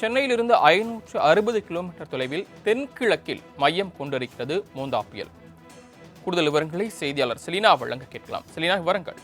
சென்னையிலிருந்து 560 கிலோமீட்டர் தொலைவில் தென்கிழக்கில் மையம் கொண்டிருக்கிறது மோந்தா புயல். கூடுதல் விவரங்களை செய்தியாளர் செலினா வழங்க கேட்கலாம். செலினா, விவரங்கள்.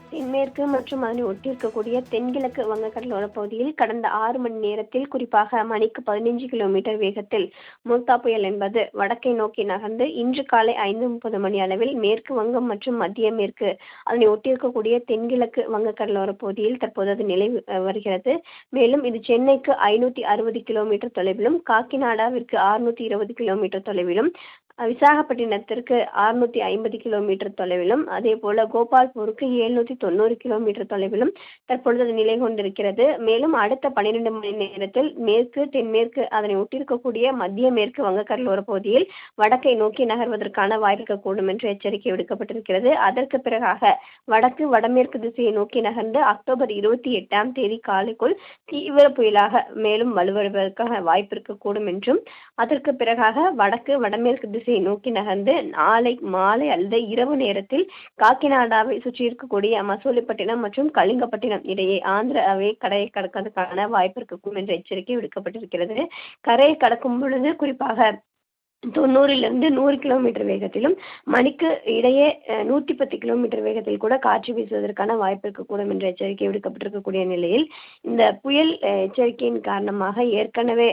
தென்மேற்கு மற்றும் அதனை ஒட்டியிருக்கக்கூடிய தென்கிழக்கு வங்கக்கடலோர பகுதியில் கடந்த 6 மணி நேரத்தில் குறிப்பாக மணிக்கு 15 கிலோமீட்டர் வேகத்தில் மோந்தா புயல் என்பது வடக்கை நோக்கி நகர்ந்து இன்று காலை 5:30 மணி அளவில் மேற்கு வங்கம் மற்றும் மத்திய மேற்கு அதனை ஒட்டியிருக்கக்கூடிய தென்கிழக்கு வங்கக்கடலோர பகுதியில் தற்போது அது நிலை வருகிறது. மேலும் இது சென்னைக்கு 560 கிலோமீட்டர் தொலைவிலும், காக்கிநாடாவிற்கு 620 கிலோமீட்டர் தொலைவிலும், விசாகப்பட்டினத்திற்கு 650 கிலோமீட்டர் தொலைவிலும், அதே போல கோபால்பூருக்கு 790 கிலோமீட்டர் தொலைவிலும் தற்பொழுது அது நிலை கொண்டிருக்கிறது. மேலும் அடுத்த 12 மணி நேரத்தில் மேற்கு தென்மேற்கு அதனை ஒட்டியிருக்கக்கூடிய மத்திய மேற்கு வங்கக்கடலோர பகுதியில் வடக்கை நோக்கி நகர்வதற்கான வாய்ப்பிருக்கக்கூடும் என்று எச்சரிக்கை விடுக்கப்பட்டிருக்கிறது. அதற்கு பிறகாக வடக்கு வடமேற்கு திசையை நோக்கி நகர்ந்து அக்டோபர் 28ஆம் தேதி காலைக்குள் தீவிர புயலாக மேலும் வலுவடைவதற்கான வாய்ப்பிருக்கக்கூடும் என்றும், அதற்கு பிறகாக வடக்கு வடமேற்கு திசையை நோக்கி நகர்ந்து நாளை மாலை அல்லது இரவு நேரத்தில் காக்கிநாடாவை சுற்றி இருக்கக்கூடிய மசூலிப்பட்டினம் மற்றும் கலிங்கப்பட்டினம் இடையே ஆந்திராவை கரையை கடப்பதற்கான வாய்ப்பு இருக்கும் என்ற எச்சரிக்கை விடுக்கப்பட்டிருக்கிறது. கரையை கடக்கும் பொழுது குறிப்பாக 90லிருந்து 100 கிலோமீட்டர் வேகத்திலும், மணிக்கு இடையே 110 கிலோமீட்டர் வேகத்தில் கூட காற்று வீசுவதற்கான வாய்ப்பு இருக்கக்கூடும் என்ற எச்சரிக்கை விடுக்கப்பட்டிருக்கக்கூடிய நிலையில், இந்த புயல் எச்சரிக்கையின் காரணமாக ஏற்கனவே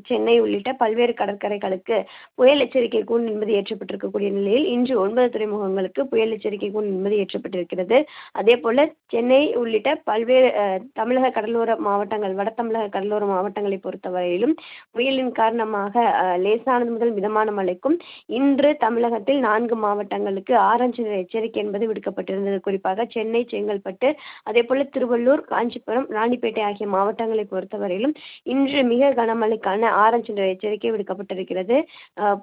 சென்னை உள்ளிட்ட பல்வேறு கடற்கரைகளுக்கு புயல் எச்சரிக்கை கூண்டு என்பது ஏற்றப்பட்டிருக்கக்கூடிய நிலையில் இன்று 9 துறைமுகங்களுக்கு புயல் எச்சரிக்கை கூண்டு என்பது ஏற்றப்பட்டிருக்கிறது. அதே போல சென்னை உள்ளிட்ட பல்வேறு தமிழக கடலோர மாவட்டங்கள், வட தமிழக கடலோர மாவட்டங்களை பொறுத்தவரையிலும் புயலின் காரணமாக லேசானது முதல் மிதமான மழைக்கும் இன்று தமிழகத்தில் 4 மாவட்டங்களுக்கு ஆரஞ்சு நிற எச்சரிக்கை என்பது விடுக்கப்பட்டிருந்தது. குறிப்பாக சென்னை, செங்கல்பட்டு, அதே போல திருவள்ளூர், காஞ்சிபுரம், ராணிப்பேட்டை ஆகிய மாவட்டங்களை பொறுத்தவரையிலும் இன்று மிக கனமழைக்கான ஆரஞ்சு நிற எச்சரிக்கை விடுக்கப்பட்டிருக்கிறது.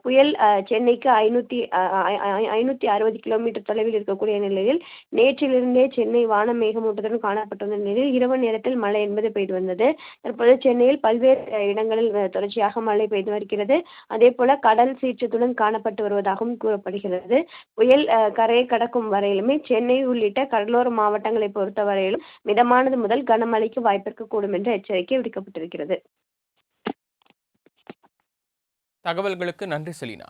புயல் சென்னைக்கு 560 கிலோமீட்டர் தொலைவில் இருக்கக்கூடிய நிலையில் நேற்றிலிருந்தே சென்னை வான மேகமூட்டத்துடன் காணப்பட்டுள்ள நிலையில் இரவு நேரத்தில் மழை என்பது பெய்து வந்தது. தற்போது சென்னையில் பல்வேறு இடங்களில் தொடர்ச்சியாக மழை பெய்து வருகிறது. அதே போல கடல் சீற்றத்துடன் காணப்பட்டு வருவதாகவும் கூறப்படுகிறது. புயல் கரையை கடக்கும் வரையிலுமே சென்னை உள்ளிட்ட கடலோர மாவட்டங்களை பொறுத்தவரையிலும் மிதமானது முதல் கனமழைக்கு வாய்ப்பிருக்கக்கூடும் என்ற எச்சரிக்கை விடுக்கப்பட்டிருக்கிறது. தகவல்களுக்கு நன்றி செலினா.